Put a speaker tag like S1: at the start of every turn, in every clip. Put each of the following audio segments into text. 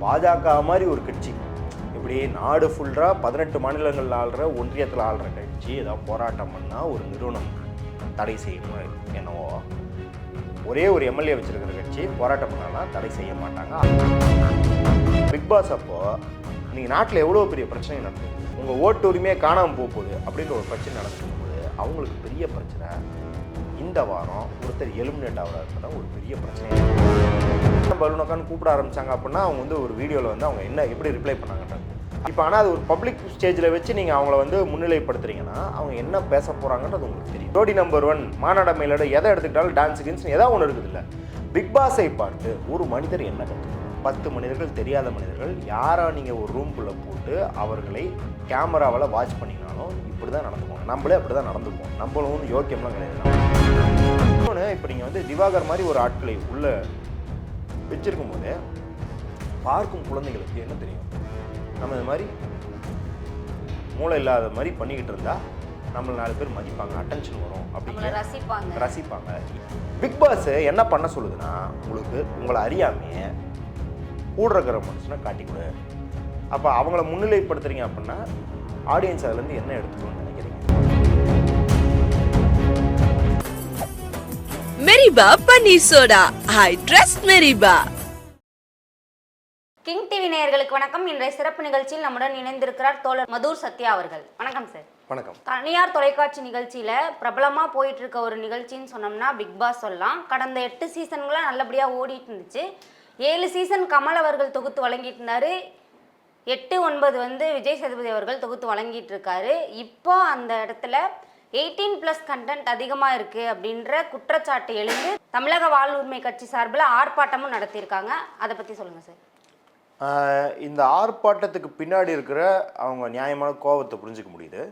S1: பாஜக மாதிரி ஒரு கட்சி இப்படி நாடு ஃபுல்லாக 18 மாநிலங்கள் ஆள்ற ஒன்றியத்தில் ஆள்ற கட்சி ஏதாவது போராட்டம் பண்ணால் ஒரு நிறுவனம் தடை செய்யணும் என்னவோ, ஒரே ஒரு எம்எல்ஏ வச்சிருக்கிற கட்சி போராட்டம் பண்ணாலும் தடை செய்ய மாட்டாங்க. பிக் பாஸ் அப்போ நீங்கள் நாட்டில் எவ்வளோ பெரிய பிரச்சனை நடக்குது, உங்கள் ஓட்டு உரிமையே காணாமல் போகுது அப்படின்ற ஒரு பிரச்சனை நடக்கும் போது அவங்களுக்கு பெரிய பிரச்சனை. இந்த வாரம் ஒருத்தர் எலிமினேட் ஆகிறாருன்னா ஒரு பெரிய பிரச்சனை. பலூனக்கான்னு கூப்பிட ஆரம்பித்தாங்க அப்படின்னா அவங்க வந்து ஒரு வீடியோவில் வந்து அவங்க என்ன எப்படி ரிப்ளை பண்ணாங்கன்றாங்க. இப்போ ஆனால் அது ஒரு பப்ளிக் ஸ்டேஜில் வச்சு நீங்கள் அவங்கள வந்து முன்னிலைப்படுத்துறீங்கன்னா அவங்க என்ன பேச போகிறாங்கன்றது உங்களுக்கு தெரியும். ஜோடி நம்பர் 1 மாநாட மேலோட எதை எடுத்துக்கிட்டாலும் டான்ஸ் கின்ஸ் ஏதாவது ஒன்று இருக்குது இல்லை. பிக் பாஸை பார்த்து ஒரு மனிதர் என்ன கற்றுக்கணும்? 10 மனிதர்கள் தெரியாத மனிதர்கள் யாரா நீங்கள் ஒரு ரூம்குள்ளே போட்டு அவர்களை கேமராவில் வாட்ச் பண்ணிங்கனாலும் இப்படி தான் நடந்துக்குவோம். நம்மளே அப்படி தான் நடந்துக்குவோம். நம்மளும் வந்து யோக்கியம்லாம் கிடையாது. இன்னொன்று, இப்போ நீங்கள் வந்து திவாகர் மாதிரி ஒரு ஆட்களை உள்ளே வச்சிருக்கும் போது பார்க்கும் குழந்தைகளுக்கு என்ன தெரியும்? நம்ம இது மாதிரி மூளை இல்லாத மாதிரி பண்ணிக்கிட்டு இருந்தா நம்மளை 4 பேர் மதிப்பாங்க, அட்டென்ஷன் வரும் அப்படின்னு ரசிப்பாங்க. பிக் பாஸ் என்ன பண்ண சொல்லுதுன்னா, உங்களை அறியாமையே கூட இருக்கிற மனுஷனை காட்டி கொடு. அப்போ அவங்கள முன்னிலைப்படுத்துறீங்க அப்படின்னா ஆடியன்ஸ் அதுலேருந்து என்ன எடுத்துக்கணும்னு நினைக்கிறீங்க?
S2: மெரிபா பன்னீர் சோடா, ஐ ட்ரஸ்ட் மெரிபா.
S3: கிங் டிவி நேயர்களுக்கு வணக்கம். இன்றைய சிறப்பு நிகழ்ச்சியில் நம்முடன் இணைந்திருக்கிறார் தோழர் மதுர் சத்யா அவர்கள். வணக்கம் சார்.
S1: வணக்கம்.
S3: தனியார் தொலைக்காட்சி நிகழ்ச்சியில பிரபலமா போயிட்டு இருக்க ஒரு நிகழ்ச்சின்னு சொன்னோம்னா பிக் பாஸ் சொல்லலாம். கடந்த 8 சீசன்களா நல்லபடியா ஓடிட்டு இருந்துச்சு. 7 சீசன் கமல் அவர்கள் தொகுத்து வழங்கிட்டு இருந்தாரு. 8, 9 வந்து விஜய் சேதுபதி அவர்கள் தொகுத்து வழங்கிட்டு இருக்காரு. இப்போ அந்த இடத்துல 18+ கண்டென்ட் அதிகமாக இருக்குது அப்படின்ற குற்றச்சாட்டு எழுந்து தமிழக வாழ்வுரிமை கட்சி சார்பில் ஆர்ப்பாட்டமும் நடத்தியிருக்காங்க. அதை பற்றி சொல்லுங்கள் சார்.
S1: இந்த ஆர்ப்பாட்டத்துக்கு பின்னாடி இருக்கிற அவங்க நியாயமான கோபத்தை புரிஞ்சிக்க முடியுது.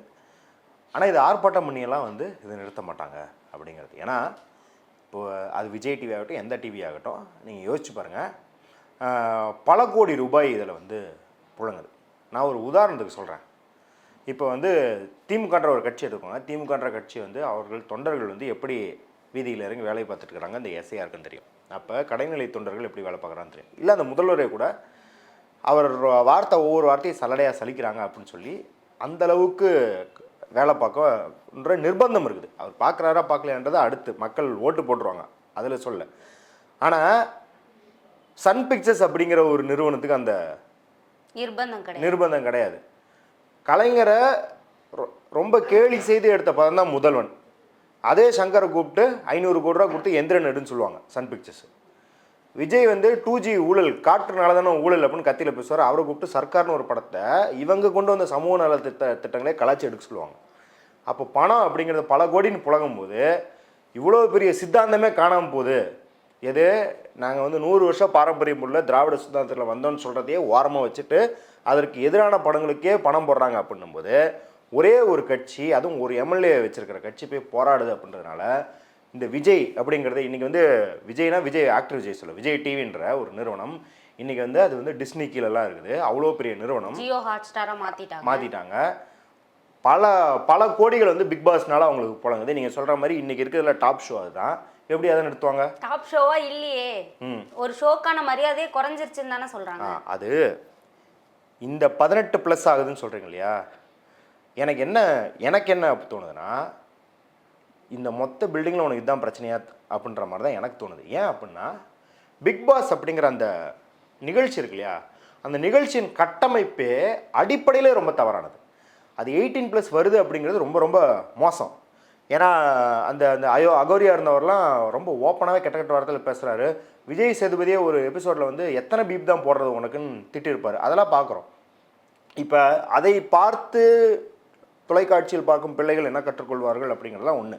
S1: ஆனால் இது ஆர்ப்பாட்டம் பண்ணியெல்லாம் வந்து இதை நிறுத்த மாட்டாங்க அப்படிங்கிறது. ஏன்னா இப்போது அது விஜய் டிவி ஆகட்டும், எந்த டிவி ஆகட்டும், நீங்கள் யோசிச்சு பாருங்கள், பல கோடி ரூபாய் இதில் வந்து புழங்குது. நான் ஒரு உதாரணத்துக்கு சொல்கிறேன். இப்போ வந்து திமுகன்ற ஒரு கட்சி எடுத்துக்கோங்க. திமுகன்ற கட்சி வந்து அவர்கள் தொண்டர்கள் வந்து எப்படி வீதியில் இறங்கி வேலை பார்த்துட்டு இருக்கிறாங்க இந்த எஸ்ஐஆருக்குன்னு தெரியும். அப்போ கடைநிலை தொண்டர்கள் எப்படி வேலை பார்க்குறான்னு தெரியும். இல்லை அந்த முதல்வரே கூட அவர் ஒவ்வொரு வார்த்தையும் சலடையாக சலிக்கிறாங்க அப்படின்னு சொல்லி அந்தளவுக்கு வேலை பார்க்கன்ற நிர்பந்தம் இருக்குது. அவர் பார்க்குறாரா பார்க்கலையான்றதை அடுத்து மக்கள் ஓட்டு போட்டுருவாங்க, அதில் சொல்ல. ஆனால் சன் பிக்சர்ஸ் அப்படிங்கிற ஒரு நிறுவனத்துக்கு அந்த நிர்பந்தம் கிடையாது. கலைஞரை ரொம்ப கேலி செய்து எடுத்த படம் தான் முதல்வன். அதே சங்கரை கூப்பிட்டு 500 கோடி ரூபா கொடுத்து எந்திரன் எடுன்னு சொல்லுவாங்க சன் பிக்சர்ஸ். விஜய் வந்து 2G ஊழல் காற்றுனால தானே ஊழல் அப்படின்னு கத்தியில் பேசுவார். அவரை கூப்பிட்டு சர்க்கார்னு ஒரு படத்தை இவங்க கொண்டு வந்த சமூக நல திட்டங்களே கலாச்சி எடுக்க சொல்லுவாங்க. அப்போ பணம் அப்படிங்கிறது பல கோடின்னு புழங்கும் போது இவ்வளோ பெரிய சித்தாந்தமே காணாமல் போகுது. எது நாங்கள் வந்து 100 வருஷம் பாரம்பரியம் உள்ள திராவிட சித்தாந்தத்தில் வந்தோன்னு சொல்கிறதையே ஓரமாக வச்சுட்டு அதற்கு எதிரான படங்களுக்கே பணம் போடுறாங்க அப்படின்னும்போது ஒரே ஒரு கட்சி, அதுவும் ஒரு எம்எல்ஏ வச்சிருக்கிற கட்சி போய் போராடுது அப்படின்றதுனால இந்த விஜய் அப்படிங்கிறது இன்றைக்கி வந்து விஜய்னா விஜய் ஆக்டர் விஜய் சொல்ல விஜய் டிவின்ற ஒரு நிறுவனம் இன்றைக்கி வந்து அது வந்து டிஸ்னி கீழெல்லாம் இருக்குது. அவ்வளோ பெரிய நிறுவனம்
S3: ஜியோ ஹாட்ஸ்டாரை
S1: மாற்றிட்டாங்க. பல கோடிகள் வந்து பிக் பாஸ்னால அவங்களுக்கு புழங்குது. நீங்கள் சொல்கிற மாதிரி இன்றைக்கி இருக்கிறதுல டாப் ஷோ அதுதான். எப்படி அதை நிறுத்துவாங்க?
S3: டாப் ஷோவா இல்லையே, ஒரு ஷோக்கான மரியாதையே குறைஞ்சிருச்சுன்னு தானே சொல்கிறாங்க. அது
S1: இந்த 18+ ஆகுதுன்னு சொல்கிறீங்க இல்லையா? எனக்கு என்ன தோணுதுன்னா, இந்த மொத்த பில்டிங்கில் உனக்கு இதுதான் பிரச்சனையா அப்படின்ற மாதிரி தான் எனக்கு தோணுது. ஏன் அப்படின்னா பிக் பாஸ் அப்படிங்கிற அந்த நிகழ்ச்சி இருக்கு இல்லையா, அந்த நிகழ்ச்சியின் கட்டமைப்பே அடிப்படையிலே ரொம்ப தவறானது. அது 18+ வருது அப்படிங்கிறது ரொம்ப ரொம்ப மோசம். ஏன்னா அந்த அந்த அகோரியா இருந்தவரெலாம் ரொம்ப ஓப்பனாகவே கெட்ட வார்த்தையில் பேசுகிறாரு. விஜய் சேதுபதியே ஒரு எபிசோடில் வந்து எத்தனை பீப் தான் போடுறது உனக்குன்னு திட்டிருப்பார். அதெல்லாம் பார்க்குறோம். இப்போ அதை பார்த்து தொலைக்காட்சியில் பார்க்கும் பிள்ளைகள் என்ன கற்றுக்கொள்வார்கள் அப்படிங்கிறதுலாம் ஒன்று.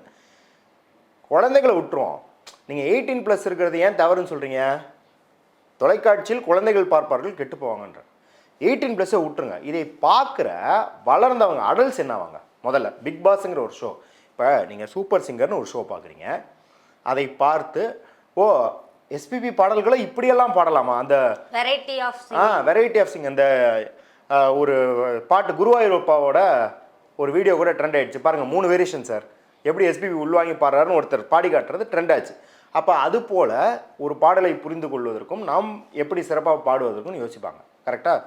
S1: குழந்தைகளை விட்டுருவோம். நீங்கள் 18+ இருக்கிறது ஏன் தவறுன்னு சொல்கிறீங்க? தொலைக்காட்சியில் குழந்தைகள் பார்ப்பார்கள் கெட்டு போவாங்கன்ற 18+ஐ விட்டுருங்க. இதை பார்க்குற வளர்ந்தவங்க அடல்ட்ஸ் என்ன ஆவாங்க? முதல்ல பிக் பாஸுங்கிற ஒரு ஷோ, இப்போ நீங்கள் சூப்பர் சிங்கர்னு ஒரு ஷோ பார்க்குறீங்க, அதை பார்த்து எஸ்பிபி பாடல்களை இப்படியெல்லாம் பாடலாமா? அந்த வெரைட்டி ஆஃப் சிங் அந்த ஒரு பாட்டு குருவாயூரப்பாவோட ஒரு வீடியோ கூட ட்ரெண்ட் ஆகிடுச்சு பாருங்கள். 3 வேரியேஷன் சார், எப்படி எஸ்பிபி உள்வாங்கி பாடுறாருன்னு ஒருத்தர் பாடி காட்டுறது ட்ரெண்ட் ஆச்சு. அப்போ அது போல் ஒரு பாடலை புரிந்து கொள்வதற்கும் நாம் எப்படி சிறப்பாக பாடுவதற்கும் யோசிப்பாங்க. கரெக்டாக?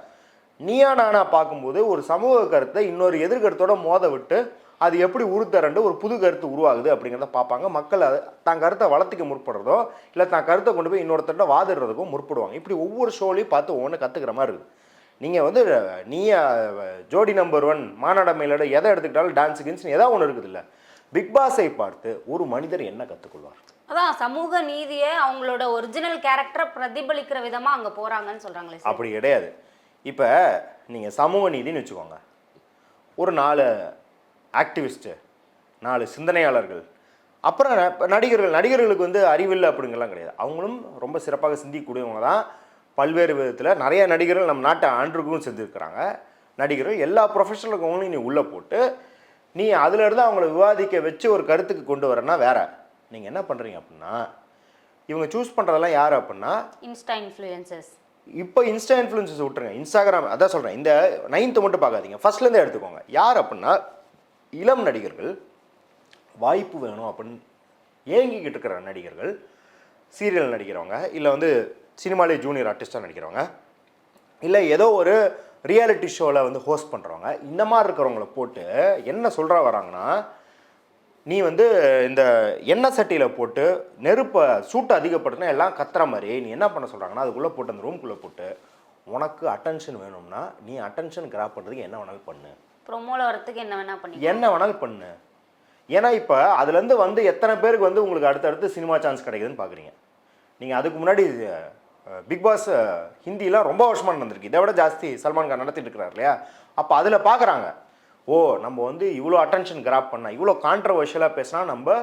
S1: நீயா நானா பார்க்கும்போது ஒரு சமூக கருத்தை இன்னொரு எதிர்கருத்தோட மோத விட்டு அது எப்படி உருத்தரண்டு ஒரு புது கருத்து உருவாகுது அப்படிங்கிறத பார்ப்பாங்க. மக்கள் அதை தான் கருத்தை வளர்த்திக்க முற்படுறதோ இல்லை தான் கருத்தை கொண்டு போய் இன்னொருத்தட்ட வாதிடுறதுக்கும் முற்படுவாங்க. இப்படி ஒவ்வொரு ஷோலையும் பார்த்து ஒவ்வொன்று கற்றுக்கிற மாதிரி இருக்குது. நீங்கள் வந்து நீயா ஜோடி நம்பர் 1 மாநாட மயிலோட எதை எடுத்துக்கிட்டாலும் டான்ஸு கின்ஸ்னு ஏதாவது ஒன்று இருக்குது இல்லை. பிக் பாஸை பார்த்து ஒரு மனிதர் என்ன கற்றுக்கொள்வார்?
S3: அதான் சமூக நீதியை அவங்களோட ஒரிஜினல் கேரக்டரை பிரதிபலிக்கிற விதமாக அங்கே போகிறாங்கன்னு சொல்கிறாங்களே.
S1: அப்படி கிடையாது. இப்போ நீங்கள் சமூக நீதினு வச்சுக்கோங்க, ஒரு 4 ஆக்டிவிஸ்ட்டு, 4 சிந்தனையாளர்கள், அப்புறம் நடிகர்களுக்கு வந்து அறிவில்லை அப்படிங்கலாம் கிடையாது. அவங்களும் ரொம்ப சிறப்பாக சிந்திக்கக்கூடியவங்க தான். பல்வேறு விதத்தில் நிறைய நடிகர்கள் நம்ம நாட்டை ஆண்டுக்கும் செஞ்சுருக்கிறாங்க. நடிகர்கள் எல்லா ப்ரொஃபஷனலுக்கும் நீ உள்ளே போட்டு நீ அதிலிருந்து அவங்கள விவாதிக்க வச்சு ஒரு கருத்துக்கு கொண்டு வரேன்னா வேற. நீங்கள் என்ன பண்ணுறீங்க அப்படின்னா, இவங்க சூஸ் பண்ணுறதெல்லாம் யார் அப்படின்னா
S3: இன்ஸ்டா இன்ஃப்ளூயன்சர்ஸ்.
S1: இப்போ இன்ஸ்டா இன்ஃப்ளூயன்சஸ் விட்டுருங்க, இன்ஸ்டாகிராம். அதான் சொல்கிறேன், இந்த 9th மட்டும் பார்க்காதீங்க, ஃபர்ஸ்ட்லேருந்தே எடுத்துக்கோங்க. யார் அப்படின்னா இளம் நடிகர்கள், வாய்ப்பு வேணும் அப்படின்னு ஏங்கிக்கிட்டு இருக்கிற நடிகர்கள், சீரியல் நடிக்கிறவங்க, இல்லை வந்து சினிமாலே ஜூனியர் ஆர்டிஸ்டாக நடிக்கிறவங்க, இல்லை ஏதோ ஒரு ரியாலிட்டி ஷோவில் வந்து ஹோஸ்ட் பண்ணுறவங்க, இந்த மாதிரி இருக்கிறவங்கள போட்டு என்ன சொல்கிறா வராங்கன்னா, நீ வந்து இந்த எண்ணெய் சட்டியில் போட்டு நெருப்பை சூட்டை அதிகப்படுத்தினா எல்லாம் கத்துற மாதிரி நீ என்ன பண்ண சொல்கிறாங்கன்னா, அதுக்குள்ளே போட்டு அந்த ரூம்குள்ளே போட்டு உனக்கு அட்டென்ஷன் வேணும்னா நீ அட்டென்ஷன் கிராப் பண்ணுறதுக்கு என்ன வேணாலும் பண்ணு,
S3: ப்ரொமோவில் வரத்துக்கு என்ன வேணால் பண்ணி
S1: என்ன வேணாலும் பண்ணு. ஏன்னா இப்போ அதுலேருந்து வந்து எத்தனை பேருக்கு வந்து உங்களுக்கு அடுத்தடுத்து சினிமா சான்ஸ் கிடைக்குதுன்னு பார்க்குறீங்க. நீங்கள் அதுக்கு முன்னாடி பிக் பாஸ் ஹிந்திலாம் ரொம்ப வருஷமாக நடந்திருக்கு, இதை விட ஜாஸ்தி சல்மான் கான் நடத்திட்டு இருக்கிறார் இல்லையா. அப்போ அதில் பார்க்குறாங்க, ஓ நம்ம வந்து இவ்வளோ அட்டென்ஷன் கிராப் பண்ணால், இவ்வளோ கான்ட்ரவர்ஷியலாக பேசினா நம்ம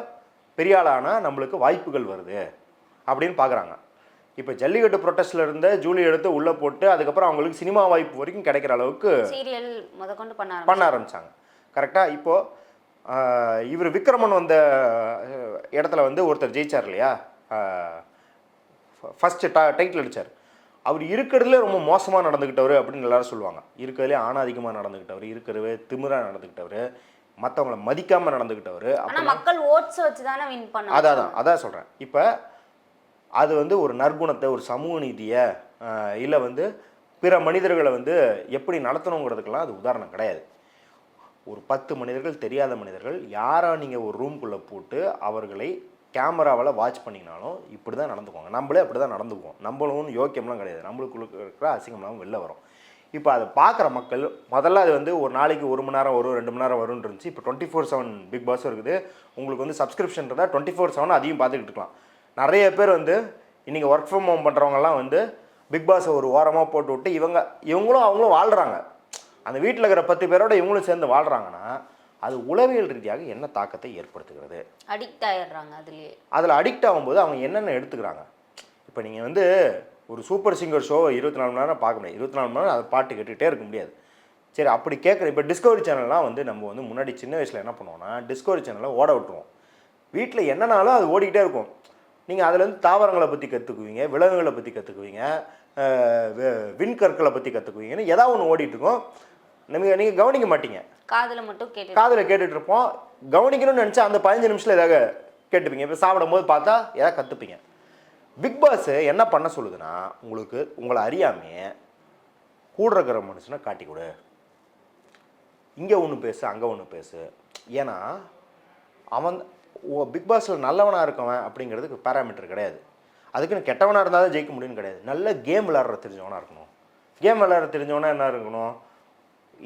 S1: பெரிய ஆளானால் நம்மளுக்கு வாய்ப்புகள் வருது அப்படின்னு பார்க்குறாங்க. இப்போ ஜல்லிக்கட்டு ப்ரொட்டஸ்டில் இருந்த ஜூலி எடுத்து உள்ளே போட்டு அதுக்கப்புறம் அவங்களுக்கு சினிமா வாய்ப்பு வரைக்கும் கிடைக்கிற அளவுக்கு
S3: சீரியல் முதற்கொண்டு
S1: பண்ண ஆரம்பித்தாங்க. கரெக்டாக? இப்போது இவர் விக்ரமன் வந்த இடத்துல வந்து ஒருத்தர் ஜெயிச்சார் இல்லையா, ஃபஸ்ட்டு டைட்டில் அடித்தார். அவர் இருக்கிறதுல ரொம்ப மோசமாக நடந்துக்கிட்டவர் அப்படின்னு எல்லாரும் சொல்லுவாங்க. இருக்கிறதுலே ஆணாதிக்கமாக நடந்துக்கிட்டவர், இருக்கிறவே திமிராக நடந்துக்கிட்டவர், மற்றவங்களை மதிக்காமல் நடந்துக்கிட்டவர்.
S3: ஆனால் மக்கள் ஓட்ஸ் வச்சு தானே வின் பண்ண.
S1: அதான் சொல்கிறேன். இப்போ அது வந்து ஒரு நற்குணத்தை, ஒரு சமூக நீதியை, இல்லை வந்து பிற மனிதர்களை வந்து எப்படி நடத்தணுங்கிறதுக்கெல்லாம் அது உதாரணம் கிடையாது. ஒரு 10 மனிதர்கள், தெரியாத மனிதர்கள், யாரா நீங்கள் ஒரு ரூம்குள்ளே போட்டு அவர்களை கேமராவில் வாட்ச் பண்ணிங்கனாலும் இப்படி தான் நடந்துக்குவாங்க. நம்மளே அப்படி தான் நடந்துக்குவோம். நம்மளும் யோக்கியம்லாம் கிடையாது, நம்மளுக்குள்ள இருக்கிற அசிங்கம்லாம் வெளில வரும். இப்போ அதை பார்க்குற மக்கள் முதல்ல அது வந்து ஒரு நாளைக்கு 1 மணி நேரம் வரும், 2 மணி நேரம் வரும்னு இருந்துச்சு. இப்போ 24/7 பிக் பாஸும் இருக்குது. உங்களுக்கு வந்து சப்ஸ்கிரிப்ஷன் இருந்தால் 24/7 அதையும் பார்த்துக்கிட்டு இருக்கலாம். நிறைய பேர் வந்து இன்றைக்கி ஒர்க் ஃப்ரம் ஹோம் பண்ணுறவங்கலாம் வந்து பிக் பாஸை ஒரு ஓரமாக போட்டு விட்டு இவங்களும் அவங்களும் வாழ்கிறாங்க. அந்த வீட்டில் இருக்கிற 10 பேரோட இவங்களும் சேர்ந்து வாழ்கிறாங்கன்னா அது உளவியல் ரீதியாக என்ன தாக்கத்தை ஏற்படுத்துகிறது?
S3: அடிக்ட் ஆகிடுறாங்க.
S1: அதில் அடிக்ட் ஆகும்போது அவங்க என்னென்ன எடுத்துக்கிறாங்க? இப்போ நீங்கள் வந்து ஒரு சூப்பர் சிங்கர் ஷோ 24 மணி நேரம் பார்க்க முடியாது, 24 மணி நேரம் அதை பாட்டு கேட்டுக்கிட்டே இருக்க முடியாது. சரி, அப்படி கேட்குற இப்போ டிஸ்கவரி சேனல்லாம் வந்து நம்ம வந்து முன்னாடி சின்ன வயசில் என்ன பண்ணுவோம்னா டிஸ்கவரி சேனலை ஓட விட்டுருவோம். வீட்டில் என்னன்னாலும் அது ஓடிக்கிட்டே இருக்கும். நீங்கள் அதுலேருந்து தாவரங்களை பற்றி கற்றுக்குவீங்க, விலங்குகளை பற்றி கற்றுக்குவீங்க, விண்கற்களை பற்றி கற்றுக்குவீங்கன்னு ஏதாவது ஒன்று ஓடிட்டுருக்கோம். நீங்கள் கவனிக்க மாட்டீங்க, காதில் கேட்டுட்டு இருப்போம். கவனிக்கணும்னு நினச்சா அந்த 15 நிமிஷத்தில் ஏதாவது கேட்டுப்பீங்க. இப்போ சாப்பிடும் போது பார்த்தா ஏதாவது கற்றுப்பீங்க. பிக் பாஸ் என்ன பண்ண சொல்லுதுன்னா, உங்களை அறியாமையே கூட இருக்கிற மனுஷனை காட்டி கொடு, இங்கே ஒன்று பேசு அங்கே ஒன்று பேசு. ஏன்னா அவன் பிக் பாஸில் நல்லவனாக இருக்கவன் அப்படிங்கிறதுக்கு பேராமீட்டர் கிடையாது. அதுக்குன்னு கெட்டவனாக இருந்தால் தான் ஜெயிக்க முடியும்னு கிடையாது. நல்ல கேம் விளையாடுற தெரிஞ்சவனாக இருக்கணும். கேம் விளையாடுற தெரிஞ்சவனா என்ன இருக்கணும்,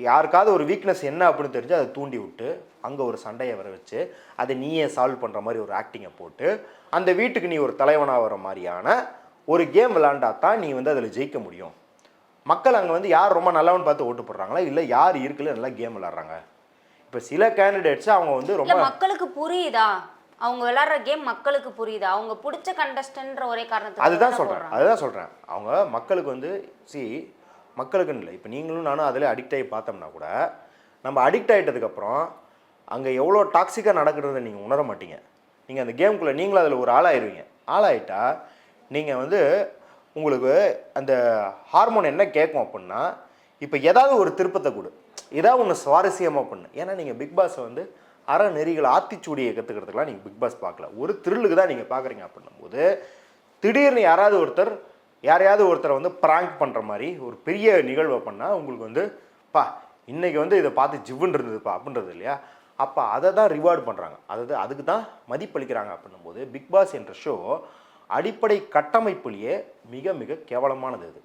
S1: யாருக்காவது ஒரு வீக்னஸ் என்ன அப்படின்னு தெரிஞ்சு அதை தூண்டி விட்டு அங்கே ஒரு சண்டையை வர வச்சு அதை நீயே சால்வ் பண்ணுற மாதிரி ஒரு ஆக்டிங்கை போட்டு அந்த வீட்டுக்கு நீ ஒரு தலைவனாக வர மாதிரியான ஒரு கேம் விளையாண்டா தான் நீ வந்து அதில் ஜெயிக்க முடியும். மக்கள் அங்கே வந்து யார் ரொம்ப நல்லவன் பார்த்து ஓட்டு போடுறாங்களா, இல்லை யார் இருக்குல்ல நல்லா கேம் விளையாடுறாங்க. இப்போ சில கேண்டிடேட்ஸ் அவங்க வந்து ரொம்ப
S3: மக்களுக்கு புரியுதா, அவங்க விளையாடுற கேம் மக்களுக்கு புரியுதா, அவங்க பிடிச்ச கண்டஸ்டன்ட்ன்ற ஒரே காரணத்துக்கு
S1: அதுதான் சொல்கிறேன். அவங்க மக்களுக்கு வந்து மக்களுக்குன்னு இல்லை, இப்போ நீங்களும் நானும் அதில் அடிக்ட் ஆகி பார்த்தோம்னா கூட நம்ம அடிக்ட் ஆகிட்டதுக்கப்புறம் அங்கே எவ்வளோ டாக்ஸிக்காக நடக்கிறத நீங்கள் உணர மாட்டீங்க. நீங்கள் அந்த கேமுக்குள்ளே நீங்களும் அதில் ஒரு ஆளாயிருவீங்க. ஆளாயிட்டா நீங்கள் வந்து உங்களுக்கு அந்த ஹார்மோன் என்ன கேட்கும் அப்படின்னா, இப்போ ஏதாவது ஒரு திருப்பத்தை கொடு, ஏதாவது ஒன்று சுவாரஸ்யமாக பண்ணு. ஏன்னா நீங்கள் பிக் பாஸை வந்து அறநெறிகள் ஆத்திச்சூடியை கற்றுக்கிறதுக்கெலாம் நீங்கள் பிக் பாஸ் பார்க்கல. ஒரு த்ரில்லுக்கு தான் நீங்கள் பார்க்குறீங்க. அப்படின்னும்போது திடீர்னு யாரையாவது ஒருத்தரை வந்து ப்ராங்க் பண்ணுற மாதிரி ஒரு பெரிய நிகழ்வை பண்ணால் உங்களுக்கு வந்து இன்னைக்கு வந்து இதை பார்த்து ஜிவ்வுன்னு இருந்ததுப்பா அப்படின்றது இல்லையா? அப்போ அதை தான் ரிவார்டு பண்ணுறாங்க, அதுக்கு தான் மதிப்பளிக்கிறாங்க. அப்படின்னும்போது பிக் பாஸ் என்ற ஷோ அடிப்படை கட்டமைப்புலேயே மிக மிக கேவலமானது.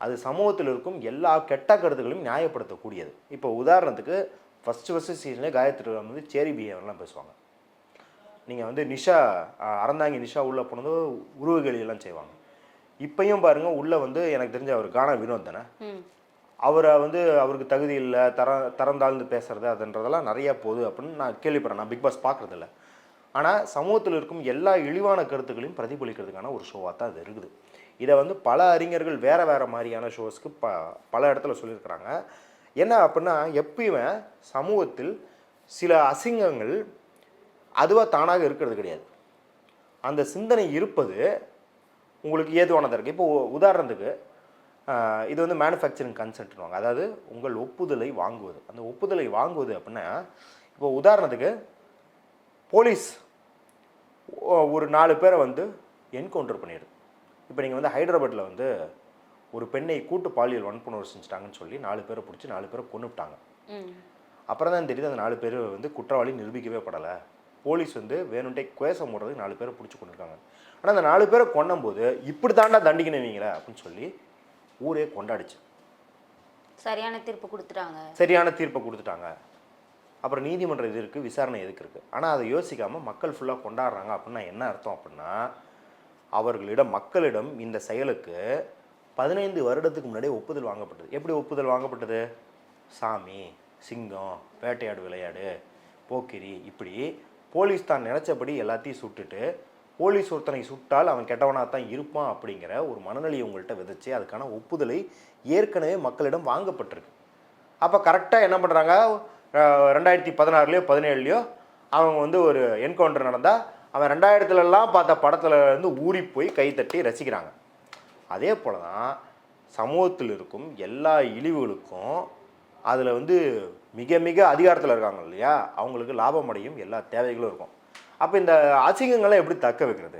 S1: அது சமூகத்தில் இருக்கும் எல்லா கெட்ட கருத்துக்களையும் நியாயப்படுத்தக்கூடியது. இப்போ உதாரணத்துக்கு ஃபஸ்ட்டு சீசன்லேயே காயத்ரி வந்து சேரி பிஹேவியர்லாம் பேசுவாங்க. நீங்கள் வந்து நிஷா அறந்தாங்கி நிஷா உள்ளே போனது உருவகெளியெல்லாம் செய்வாங்க. இப்பயும் பாருங்கள், உள்ளே வந்து எனக்கு தெரிஞ்ச அவர் கானா வினோத் தானே, அவரை வந்து அவருக்கு தகுதி இல்லை, தரந்தாழ்ந்து பேசுறது அதுன்றதெல்லாம் நிறையா போகுது அப்படின்னு நான் கேள்விப்படுறேன். நான் பிக் பாஸ் பார்க்குறதில்ல. ஆனால் சமூகத்தில் இருக்கும் எல்லா இழிவான கருத்துக்களையும் பிரதிபலிக்கிறதுக்கான ஒரு ஷோவாக தான் அது இருக்குது. இதை வந்து பல அறிஞர்கள் வேறு மாதிரியான ஷோஸ்க்கு பல இடத்துல சொல்லியிருக்கிறாங்க. என்ன அப்படின்னா, எப்பயுமே சமூகத்தில் சில அசிங்கங்கள் அதுவாக தானாக இருக்கிறது கிடையாது. அந்த சிந்தனை இருப்பது உங்களுக்கு ஏதுவானதாக இருக்குது. இப்போ உதாரணத்துக்கு இது வந்து மேனுஃபேக்சரிங் கன்சென்ட்னுவாங்க. அதாவது உங்கள் ஒப்புதலை வாங்குவது. அந்த ஒப்புதலை வாங்குவது அப்படின்னா, இப்போ உதாரணத்துக்கு போலீஸ் ஒரு 4 பேரை வந்து என்கவுண்டர் பண்ணிடுது. இப்போ நீங்கள் வந்து ஹைதராபாத்தில் வந்து ஒரு பெண்ணை கூட்டு பாலியல் வன்புணர்வு செஞ்சுட்டாங்கன்னு சொல்லி 4 பேரை பிடிச்சி 4 பேரை கொன்னுவிட்டாங்க. அப்புறம் தான் தெரியுது அந்த 4 பேர் வந்து குற்றவாளி நிரூபிக்கவே படலை. போலீஸ் வந்து வேணுன்ட்டே கேசம் போடுறதுக்கு 4 பேரை பிடிச்சி கொண்டிருக்காங்க. ஆனால் அந்த 4 பேரை கொன்னும்போது இப்படி தாண்டா தண்டிக்கணுவீங்களே அப்படின்னு சொல்லி ஊரே கொண்டாடிச்சு.
S3: சரியான தீர்ப்பு கொடுத்துட்டாங்க. அப்புறம் நீதிமன்றம் இது இருக்குது, விசாரணை எதுக்கு இருக்குது. ஆனால் அதை யோசிக்காமல் மக்கள் ஃபுல்லாக கொண்டாடுறாங்க. அப்படின்னா என்ன அர்த்தம் அப்படின்னா, மக்களிடம் இந்த செயலுக்கு 15 வருடத்துக்கு முன்னாடியே ஒப்புதல் வாங்கப்பட்டது. எப்படி ஒப்புதல் வாங்கப்பட்டது? சாமி, சிங்கம், வேட்டையாடு விளையாடு, போக்கிரி, இப்படி போலீஸ் தான் நினச்சபடி எல்லாத்தையும் சுட்டுட்டு, போலீஸ் ஒருத்தனை சுட்டால் அவன் கெட்டவனாக தான் இருப்பான் அப்படிங்கிற ஒரு மனநிலையை உங்கள்கிட்ட விதைச்சி அதுக்கான ஒப்புதலை ஏற்கனவே மக்களிடம் வாங்கப்பட்டிருக்கு. அப்போ கரெக்டாக என்ன பண்ணுறாங்க, 2016 17 அவங்க வந்து ஒரு என்கவுண்டர் நடந்தால் அவன் 2000 பார்த்த படத்தில் இருந்து ஊறி போய் கைத்தட்டி ரசிக்கிறாங்க. அதே போல் தான் சமூகத்தில் இருக்கும் எல்லா இழிவுகளுக்கும் அதில் வந்து மிக மிக அதிகாரத்தில் இருக்காங்க இல்லையா, அவங்களுக்கு லாபம் அடையும் எல்லா தேவைகளும் இருக்கும். அப்போ இந்த அசிங்கங்களை எப்படி தக்க வைக்கிறது?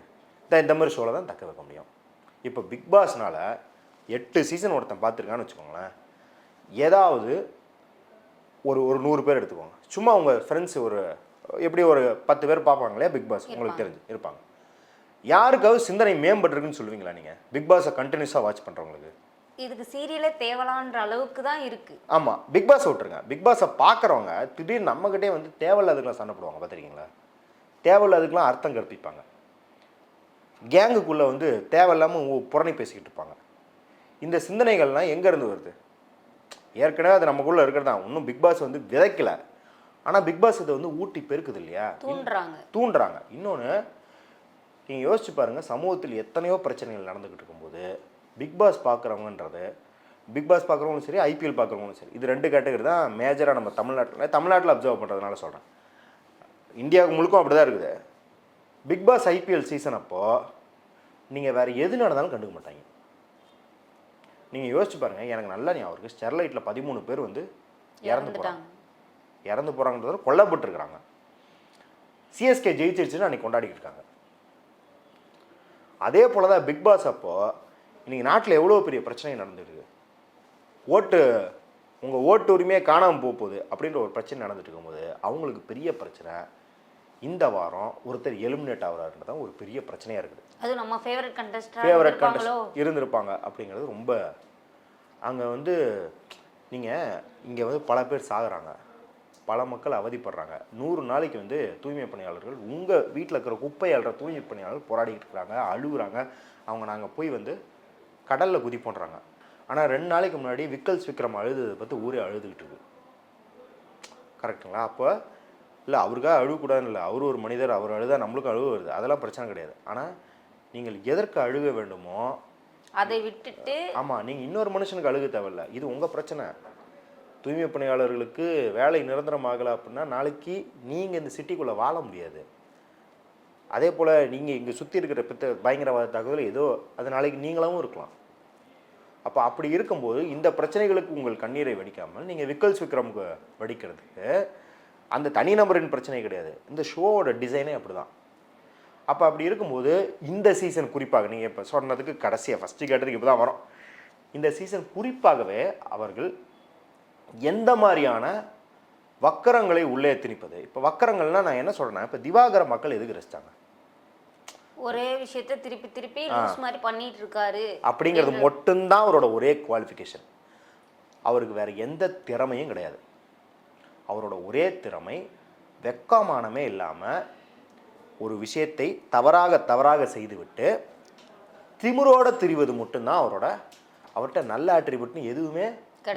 S3: இந்த மாதிரி ஷோவில் தான் தக்க வைக்க முடியும். இப்போ பிக் பாஸ்னால் 8 சீசன் ஒருத்தன் பார்த்துருக்கான்னு வச்சுக்கோங்களேன். ஏதாவது ஒரு 100 பேர் எடுத்துக்கோங்க. சும்மா உங்கள் ஃப்ரெண்ட்ஸ் எப்படி ஒரு 10 பேர் பார்ப்பாங்க இல்லையா பிக் பாஸ், உங்களுக்கு தெரிஞ்சு இருப்பாங்க. யாருக்காவது சிந்தனை மேம்பட்டுருக்குன்னு சொல்லுவீங்களா நீங்கள் பிக் பாஸை கண்டினியூஸாக வாட்ச் பண்ணுறவங்களுக்கு? இதுக்கு சீரியலே தேவலான்ற அளவுக்கு தான் இருக்குது.
S1: ஆமாம், பிக் பாஸ் விட்டுருங்க. பிக் பாஸை பார்க்குறவங்க திடீர்னு நம்மக்கிட்டே வந்து தேவையில்லாதுக்கெலாம் சண்டை போடுவாங்க. பார்த்துருக்கீங்களா? தேவையில்லாதுக்கெலாம் அர்த்தம் கற்பிப்பாங்க. கேங்குக்குள்ளே வந்து தேவையில்லாமல் புறணி பேசிக்கிட்டு இருப்பாங்க. இந்த சிந்தனைகள்லாம் எங்கேருந்து வருது? ஏற்கனவே அது நமக்குள்ளே இருக்கிறது தான். இன்னும் பிக் பாஸ் வந்து விதைக்கலை. ஆனால் பிக் பாஸ் இதை வந்து ஊட்டி பெருக்குது இல்லையா, தூண்டுறாங்க. இன்னொன்று நீங்கள் யோசிச்சு பாருங்கள், சமூகத்தில் எத்தனையோ பிரச்சனைகள் நடந்துக்கிட்டு இருக்கும்போது பிக் பாஸ் பார்க்குறவங்கன்றது, பிக் பாஸ் பார்க்குறவங்களும் சரி, ஐபிஎல் பார்க்குறவங்களும் சரி, இது 2 கேட்டகரி தான் மேஜராக நம்ம தமிழ்நாட்டில் அப்சர்வ் பண்ணுறதுனால சொல்கிறேன். இந்தியாவுக்கு முழுக்கும் அப்படி தான் இருக்குது. பிக் பாஸ் ஐபிஎல் சீசன் அப்போது நீங்கள் வேறு எது நடந்தாலும் கண்டுக்க மாட்டாங்க. நீங்கள் யோசிச்சு பாருங்கள், எனக்கு நல்லா ஞாபகம் இருக்குது, ஸ்டெர்லைட்டில் 13 பேர் வந்து இறந்து போகிறாங்கன்றத கொல்லப்பட்டுருக்குறாங்க. சிஎஸ்கே ஜெயிச்சிருச்சுன்னு அன்றைக்கி கொண்டாடிக்கிட்டு இருக்காங்க. அதே போல் தான் பிக் பாஸ் அப்போது இன்றைக்கி நாட்டில் எவ்வளோ பெரிய பிரச்சனை நடந்துருக்கு. உங்கள் ஓட்டு உரிமையே காணாமல் போகுது அப்படின்ற ஒரு பிரச்சனை நடந்துட்டு இருக்கும்போது அவங்களுக்கு பெரிய பிரச்சனை. இந்த வாரம் ஒருத்தர் எலிமினேட் ஆகிறாருன்றது தான் ஒரு பெரிய பிரச்சனையாக இருக்குது.
S3: அது நம்ம ஃபேவரட் கண்டஸ்ட்
S1: இருந்திருப்பாங்க அப்படிங்கிறது ரொம்ப. அங்கே வந்து நீங்கள் இங்கே வந்து பல பேர் சாகுறாங்க, பல மக்கள் அவதிப்படுறாங்க. 100 நாளைக்கு வந்து தூய்மை பணியாளர்கள் உங்கள் வீட்டில் இருக்கிற குப்பை அள்ளுற தூய்மை பணியாளர்கள் போராடிக்கிட்டு இருக்கிறாங்க, அழுகுறாங்க. அவங்க நாங்கள் போய் வந்து கடலில் குதி பண்ணுறாங்க. ஆனால் 2 நாளைக்கு முன்னாடி விக்ரம் அழுதுதை பற்றி ஊரே அழுதுகிட்டு இருக்கு. கரெக்டுங்களா? அப்போ இல்லை அவருக்காக அழுகக்கூடாதுன்னு இல்லை, அவர் ஒரு மனிதர், அவர் அழுதா நம்மளுக்கும் அழுக வருது, அதெல்லாம் பிரச்சனை கிடையாது. ஆனால் நீங்கள் எதற்கு அழுக வேண்டுமோ
S3: அதை விட்டுட்டு,
S1: ஆமாம், நீங்கள் இன்னொரு மனுஷனுக்கு அழுக தேவையில்லை, இது உங்கள் பிரச்சனை. தூய்மை பணியாளர்களுக்கு வேலை நிரந்தரமாகலை அப்படின்னா நாளைக்கு நீங்கள் இந்த சிட்டிக்குள்ளே வாழ முடியாது. அதே போல் நீங்கள் இங்கே சுற்றி இருக்கிற பயங்கரவாத தாக்குதல் ஏதோ அது நாளைக்கு நீங்களாகவும் இருக்கலாம். அப்போ அப்படி இருக்கும்போது இந்த பிரச்சனைகளுக்கு உங்கள் கண்ணீரை வடிக்காமல் நீங்கள் விக்ரமுக்கு வடிக்கிறதுக்கு அந்த தனிநபரின் பிரச்சனை கிடையாது, இந்த ஷோவோட டிசைனே அப்படி தான். அப்போ அப்படி இருக்கும்போது இந்த சீசன் குறிப்பாக நீங்கள் இப்போ சொன்னதுக்கு கடைசியாக ஃபஸ்ட்டு கேட்டதுக்கு இப்போ தான் வரும். இந்த சீசன் குறிப்பாகவே அவர்கள் எந்த மாதிரியான வக்கரங்களை உள்ளே திணிப்பது. இப்போ வக்கரங்கள்னால் நான் என்ன சொல்கிறேன்னா, இப்போ திவாகர மக்கள் எதுக்கு ரசித்தாங்க?
S3: ஒரே விஷயத்த திருப்பி திருப்பி லூஸ் மாதிரி பண்ணிட்டு இருக்காரு
S1: அப்படிங்கிறது மட்டும்தான் அவரோட ஒரே குவாலிஃபிகேஷன். அவருக்கு வேற எந்த திறமையும் கிடையாது. அவரோட ஒரே திறமை வெக்கமானமே இல்லாமல் ஒரு விஷயத்தை தவறாக செய்துவிட்டு திமிரோட திரிவது மட்டும்தான் அவர்கிட்ட நல்ல ஆட்ரிபியூட்னு எதுவுமே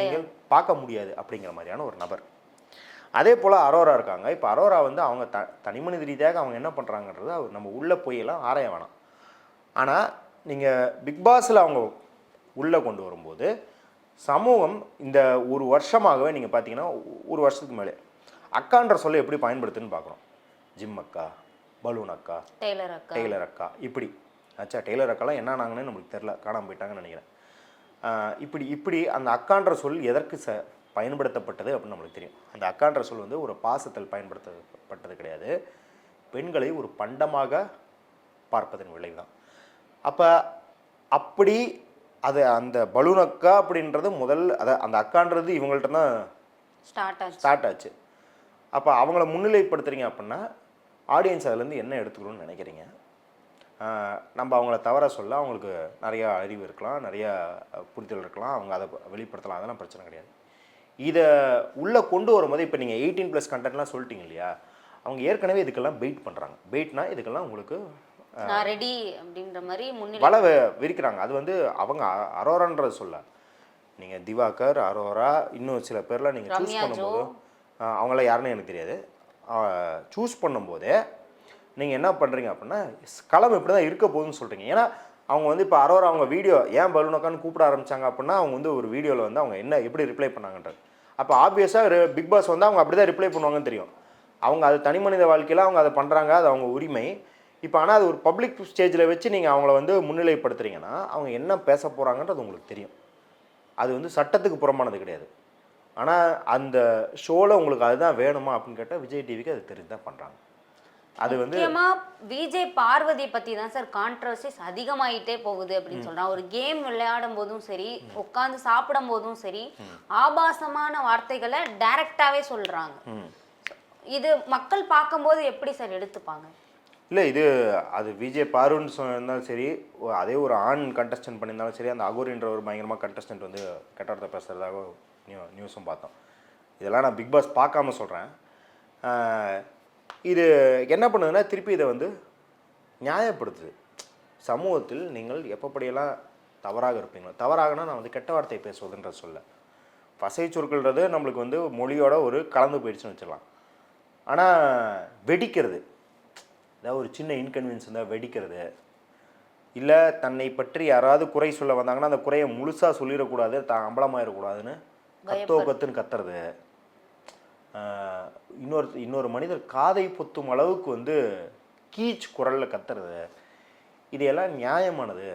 S1: நீங்கள் பார்க்க முடியாது அப்படிங்கிற மாதிரியான ஒரு நபர். அதே போல் அரோரா இருக்காங்க. இப்போ அரோரா வந்து அவங்க தனிமனித ரீதியாக அவங்க என்ன பண்ணுறாங்கன்றது அவர் நம்ம உள்ளே போயெல்லாம் ஆராய வேணாம். ஆனால் நீங்கள் பிக் பாஸில் அவங்க உள்ளே கொண்டு வரும்போது சமூகம் இந்த ஒரு வருஷமாகவே நீங்கள் பார்த்தீங்கன்னா ஒரு வருஷத்துக்கு மேலே அக்கான்ற சொல்ல எப்படி பயன்படுத்துன்னு பார்க்குறோம். ஜிம் அக்கா, பலூன் அக்கா, டெய்லர் அக்கா, இப்படி ஆச்சா. டெய்லர் அக்காலாம் என்ன ஆனாங்கன்னு நம்மளுக்கு தெரில, காணாமல் போயிட்டாங்கன்னு நினைக்கிறேன். இப்படி அந்த அக்கான்ற சொல் எதற்கு பயன்படுத்தப்பட்டது அப்படின்னு நம்மளுக்கு தெரியும். அந்த அக்கான்ற சொல் வந்து ஒரு பாசத்தில் பயன்படுத்தப்பட்டது கிடையாது, பெண்களை ஒரு பண்டமாக பார்ப்பதன் விளைவு தான். அப்போ அப்படி அது அந்த பலூன் அக்கா அப்படின்றது அந்த அக்கான்றது இவங்கள்ட்ட தான் ஸ்டார்ட் ஆச்சு. அப்போ அவங்கள முன்னிலைப்படுத்துறீங்க அப்படின்னா ஆடியன்ஸ் அதுலேருந்து என்ன எடுத்துக்கணும்னு நினைக்கிறீங்க? நம்ம அவங்கள தவற சொல்ல அவங்களுக்கு நிறையா அறிவு இருக்கலாம், நிறையா புரிதல் இருக்கலாம், அவங்க அதை வெளிப்படுத்தலாம், அதெல்லாம் பிரச்சனை கிடையாது. இதை உள்ளே கொண்டு வரும்போது இப்போ நீங்கள் 18+ கண்டென்ட்லாம் சொல்லிட்டீங்க இல்லையா, அவங்க ஏற்கனவே இதுக்கெல்லாம் வெயிட் பண்ணுறாங்க. வெயிட்னா இதுக்கெல்லாம் உங்களுக்கு
S3: ரெடி அப்படின்ற மாதிரி
S1: வலை விரிக்கிறாங்க. அது வந்து அவங்க அரோரான்றது சொல்ல, நீங்கள் திவாகர், அரோரா, இன்னும் சில பேர்லாம் நீங்கள் சூஸ் பண்ணும்போது அவங்களாம் யாருன்னு எனக்கு தெரியாது, சூஸ் பண்ணும்போதே நீங்கள் என்ன பண்ணுறீங்க அப்படின்னா களம் இப்படி தான் இருக்க போகுதுன்னு சொல்கிறீங்க. ஏன்னா அவங்க வந்து இப்போ அரோரா அவங்க வீடியோ ஏன் பலூனக்கான்னு கூப்பிட ஆரம்பித்தாங்க அப்படின்னா அவங்க வந்து ஒரு வீடியோவில் வந்து அவங்க என்ன எப்படி ரிப்ளை பண்ணாங்கன்றது. அப்போ ஆப்வியஸாக பிக் பாஸ் வந்து அவங்க அப்படி தான் ரிப்ளை பண்ணுவாங்கன்னு தெரியும். அவங்க அது தனி மனித வாழ்க்கையில் அவங்க அதை பண்ணுறாங்க, அது அவங்க உரிமை. இப்போ ஆனால் அது ஒரு பப்ளிக் ஸ்டேஜில் வச்சு நீங்கள் அவங்கள வந்து முன்னிலைப்படுத்துறீங்கன்னா அவங்க என்ன பேச போகிறாங்கன்றது உங்களுக்கு தெரியும். அது வந்து சட்டத்துக்கு புறமானது கிடையாது. ஆனால் அந்த ஷோவில் உங்களுக்கு அதுதான் வேணுமா அப்படின்னு கேட்டால் விஜய் டிவிக்கு அது தெரிஞ்சு தான் பண்ணுறாங்க. அது வந்து
S3: முக்கியமாக விஜய் பார்வதி பற்றி தான் சார் கான்ட்ரவர்சிஸ் அதிகமாகிட்டே போகுது அப்படின்னு சொல்கிறான். ஒரு கேம் விளையாடும் போதும் சரி, உட்காந்து சாப்பிடும் போதும் சரி, ஆபாசமான வார்த்தைகளை டைரக்டாகவே சொல்கிறாங்க. இது மக்கள் பார்க்கும்போது எப்படி சார் எடுத்துப்பாங்க?
S1: இல்லை, அது விஜய் பார்வன்னு சொன்னாலும் சரி, அதே ஒரு ஆண் கண்டஸ்டன்ட் பண்ணியிருந்தாலும் சரி, அந்த அகோரின்ற ஒரு பயங்கரமாக கண்டஸ்டன்ட் வந்து கெட்ட வார்த்தை பேசுகிறதாக நியூஸும் பார்த்தோம். இதெல்லாம் நான் பிக் பாஸ் பார்க்காம சொல்கிறேன். இது என்ன பண்ணுதுன்னா திருப்பி இதை வந்து நியாயப்படுத்துது. சமூகத்தில் நீங்கள் எப்படியெல்லாம் தவறாக இருப்பீங்களோ, தவறாகனா நான் வந்து கெட்ட வார்த்தை பேசுவதுன்ற சொல்ல, பசை சொற்கள்ன்றது நம்மளுக்கு வந்து மொழியோட ஒரு கலந்து போயிடுச்சுன்னு வச்சுக்கலாம். ஆனால் வெடிக்கிறது, ஏதாவது ஒரு சின்ன இன்கன்வீனியன்ஸ் இருந்தால் வெடிக்கிறது, இல்லை தன்னை பற்றி யாராவது குறை சொல்ல வந்தாங்கன்னா அந்த குறையை முழுசாக சொல்லிடக்கூடாது, அம்பலமாயிடக்கூடாதுன்னு கத்துன்னு கத்துறது, இன்னொரு மனிதர் காதை பொத்தும் அளவுக்கு வந்து கீச் குரலில் கத்துறது, இதையெல்லாம் நியாயமானது,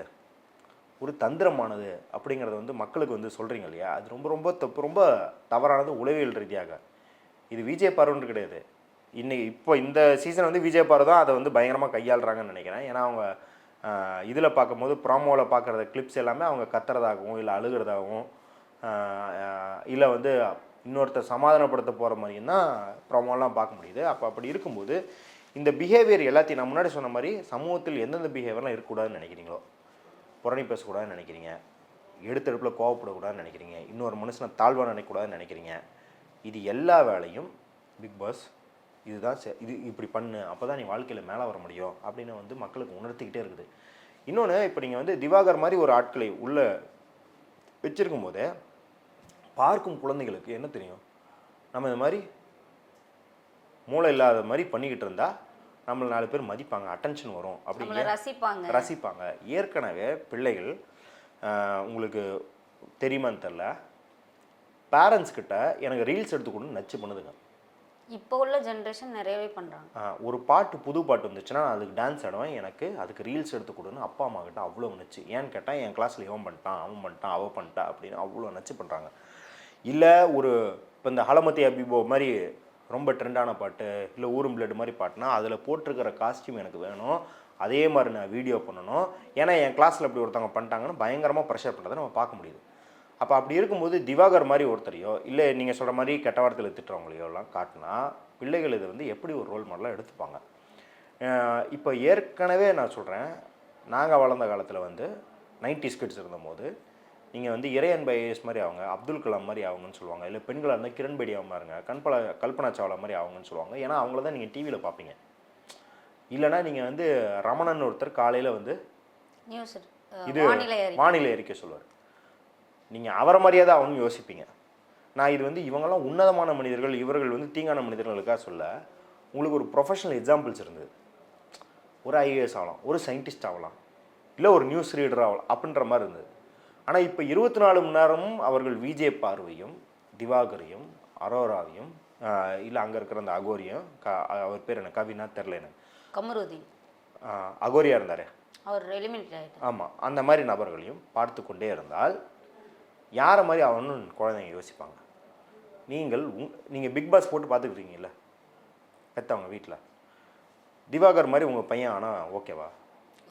S1: ஒரு தந்திரமானது அப்படிங்கிறத வந்து மக்களுக்கு வந்து சொல்கிறீங்க இல்லையா, அது ரொம்ப ரொம்ப தப்பு, ரொம்ப தவறானது உளவியல் ரீதியாக. இது விஜய் பார்வன்னு கிடையாது. இப்போ இந்த சீசன் வந்து விஜய் பார்வ தான் அதை வந்து பயங்கரமாக கையாளுறாங்கன்னு நினைக்கிறேன். ஏன்னா அவங்க இதில் பார்க்கும்போது ப்ராமோவில் பார்க்குறத கிளிப்ஸ் எல்லாமே அவங்க கத்துறதாகவும் இல்லை அழுகிறதாகவும் இல்லை வந்து இன்னொருத்தர் சமாதானப்படுத்த போகிற மாதிரியும் தான் ப்ராமோலாம் பார்க்க முடியுது. அப்படி இருக்கும்போது இந்த பிஹேவியர் எல்லாத்தையும் நான் முன்னாடி சொன்ன மாதிரி சமூகத்தில் எந்தெந்த பிஹேவியர்லாம் இருக்கக்கூடாதுன்னு நினைக்கிறீங்களோ, புறணி பேசக்கூடாதுன்னு நினைக்கிறீங்க, எடுத்தெடுப்பில் கோவப்படக்கூடாதுன்னு நினைக்கிறீங்க, இன்னொரு மனுஷனை தாழ்வாக நினைக்கக்கூடாதுன்னு நினைக்கிறீங்க, இது எல்லா வேலையும் பிக் பாஸ் இதுதான் இது இப்படி பண்ணு, அப்போ தான் நீ வாழ்க்கையில் மேலே வர முடியும் அப்படின்னு வந்து மக்களுக்கு உணர்த்திக்கிட்டே இருக்குது. இன்னொன்று, இப்போ நீங்கள் வந்து திவாகர் மாதிரி ஒரு ஆட்களை உள்ளே வச்சுருக்கும் போதே பார்க்கும் குழந்தைகளுக்கு என்ன தெரியும், நம்ம இந்த மாதிரி மூளை இல்லாத மாதிரி பண்ணிக்கிட்டு இருந்தால் நம்மளை 4 பேர் மதிப்பாங்க, அட்டென்ஷன் வரும் அப்படின்னு ரசிப்பாங்க. ஏற்கனவே பிள்ளைகள் உங்களுக்கு தெரியுமான்னு தெரில, பேரண்ட்ஸ் கிட்ட எனக்கு ரீல்ஸ் எடுத்துக்கொண்டு நச்சு பண்ணுதுங்க.
S3: இப்போ உள்ள ஜென்ரேஷன் நிறையவே பண்ணுறாங்க.
S1: ஒரு புது பாட்டு வந்துச்சுன்னா அதுக்கு டான்ஸ் ஆடுவேன், எனக்கு அதுக்கு ரீல்ஸ் எடுத்து கொடுன்னு அப்பா அம்மா கிட்ட அவ்வளோ நச்சு. ஏன்னு கேட்டால் என் கிளாஸில் இவன் பண்ணிட்டான், அவன் பண்ணிட்டான், அவள் பண்ணிட்டா அப்படின்னு அவ்வளோ நச்சு பண்ணுறாங்க. இல்லை இப்போ இந்த ஹலமதி அபிபோ மாதிரி ரொம்ப ட்ரெண்டான பாட்டு இல்லை ஊரும் பிளட் மாதிரி பாட்டுனா அதில் போட்டிருக்கிற காஸ்டியூம் எனக்கு வேணும், அதே மாதிரி நான் வீடியோ பண்ணணும். ஏன்னா என் கிளாஸில் இப்படி ஒருத்தவங்க பண்ணிட்டாங்கன்னு பயங்கரமாக ப்ரெஷர் பண்ணுறதை நம்ம பார்க்க முடியுது. அப்போ அப்படி இருக்கும்போது திவாகர் மாதிரி ஒருத்தரையோ இல்லை நீங்கள் சொல்கிற மாதிரி கெட்ட வார்த்தையில் திட்டுறவங்களையோலாம் காட்டினா பிள்ளைகள் இதை வந்து எப்படி ஒரு ரோல் மாடலாக எடுத்துப்பாங்க. இப்போ ஏற்கனவே நான் சொல்கிறேன், நாங்கள் வளர்ந்த காலத்தில் வந்து 90s கிட்ஸ் இருந்தபோது நீங்கள் வந்து இறையன்பை ஐஏஎஸ் மாதிரி ஆகுங்க, அப்துல் கலாம் மாதிரி ஆகுங்கன்னு சொல்லுவாங்க. இல்லை பெண்களாக இருந்தால் கிரண் பேடி ஆகுமாருங்க, கல்பனா சாவ்லா மாதிரி ஆகுங்கன்னு சொல்லுவாங்க. ஏன்னா அவங்கள தான் நீங்கள் டிவியில் பார்ப்பீங்க. இல்லைனா நீங்கள் வந்து ரமணன் ஒருத்தர் காலையில் வந்து
S3: நியூஸ்
S1: இது வானிலை அறிக்கை சொல்லுவார், நீங்கள் அவரை மாதிரியே தான் அவனு யோசிப்பீங்க. நான் இது வந்து இவங்கெல்லாம் உன்னதமான மனிதர்கள், இவர்கள் வந்து தீங்கான மனிதர்களுக்காக சொல்ல, உங்களுக்கு ஒரு ப்ரொஃபஷனல் எக்ஸாம்பிள்ஸ் இருந்தது. ஒரு ஐஏஎஸ் ஆகலாம், ஒரு சயின்டிஸ்ட் ஆகலாம், இல்லை ஒரு நியூஸ் ரீடர் ஆகலாம் அப்படின்ற மாதிரி இருந்தது. ஆனால் இப்போ 24 மணி நேரமும் அவர்கள் விஜய் பார்வையும் திவாகரையும் அரோராவையும் இல்லை அங்கே இருக்கிற அந்த அகோரியும் அவர் பேர் என்ன கவினா தெரில எனக்கு
S3: கமருதீன்
S1: அகோரியா இருந்தார்,
S3: அவர் எலிமினேட் ஆகிட்டார்.
S1: ஆமாம், அந்த மாதிரி நபர்களையும் பார்த்து கொண்டே இருந்தால் யாரை மாதிரி அவனும் குழந்தைங்க யோசிப்பாங்க. நீங்கள் பிக் பாஸ் போட்டு பார்த்துக்கிட்டீங்கல்ல பெற்றவங்க வீட்டில், திவாகர் மாதிரி உங்கள் பையன் ஆனால் ஓகேவா?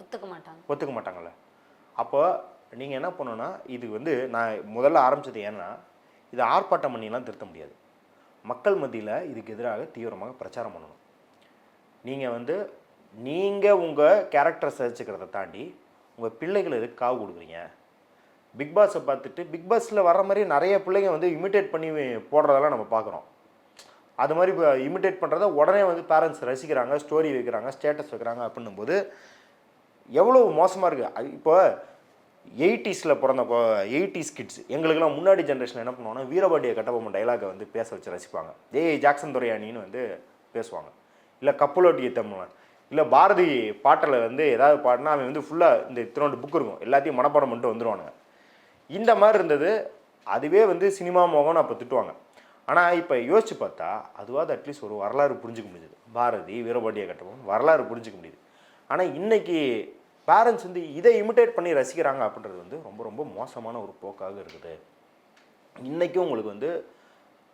S1: ஒத்துக்க மாட்டாங்கல்ல. அப்போ நீங்கள் என்ன பண்ணணுன்னா, இது வந்து நான் முதல்ல ஆரம்பித்தது ஏன்னா இது ஆர்ப்பாட்டம் பண்ணிலாம் திருத்த முடியாது. மக்கள் மத்தியில் இதுக்கு எதிராக தீவிரமாக பிரச்சாரம் பண்ணணும். நீங்கள் உங்கள் கேரக்டரை சிதைச்சிக்கிறத தாண்டி உங்கள் பிள்ளைகளை எதுக்கு காவு கொடுக்குறீங்க? பிக் பாஸை பார்த்துட்டு பிக் பாஸில் வர மாதிரி நிறைய பிள்ளைங்க வந்து இமிட்டேட் பண்ணி போடுறதெல்லாம் நம்ம பார்க்குறோம். அது மாதிரி இப்போ இமிட்டேட் பண்ணுறத உடனே வந்து பேரண்ட்ஸ் ரசிக்கிறாங்க, ஸ்டோரி வைக்கிறாங்க, ஸ்டேட்டஸ் வைக்கிறாங்க. அப்படின்னும்போது எவ்வளோ மோசமாக இருக்குது. இப்போ 80ஸில் பிறந்த 80s கிட்ஸ் எங்களுக்கெல்லாம் முன்னாடி ஜென்ரேஷன் என்ன பண்ணுவாங்கன்னா, வீரபாண்டிய கட்டபொம்மன் டைலாகை வந்து பேச வச்சு ரசிப்பாங்க. ஜாக்சன் துரையானின்னு வந்து பேசுவாங்க. இல்லை கப்பலோட்டிய தமிழ், இல்லை பாரதி பாட்டில் வந்து ஏதாவது பாடினா அவன் வந்து ஃபுல்லாக இந்த இத்தனோண்டு புக் இருக்கும், எல்லாத்தையும் மனப்பாடம் பண்ணிட்டு வந்துடுவானுங்க. இந்த மாதிரி இருந்தது. அதுவே வந்து சினிமா மோகம்னு அப்போ திட்டுவாங்க. ஆனால் இப்போ யோசிச்சு பார்த்தா அதுவாது அட்லீஸ்ட் ஒரு வரலாறு புரிஞ்சிக்க முடியுது. பாரதி, வீரபாண்டிய கட்டபொம்மன் வரலாறு புரிஞ்சிக்க முடியுது. ஆனால் இன்றைக்கி பேரண்ட்ஸ் வந்து இதை இமிட்டேட் பண்ணி ரசிக்கிறாங்க அப்படின்றது வந்து ரொம்ப ரொம்ப மோசமான ஒரு போக்காக இருக்குது. இன்றைக்கும் உங்களுக்கு வந்து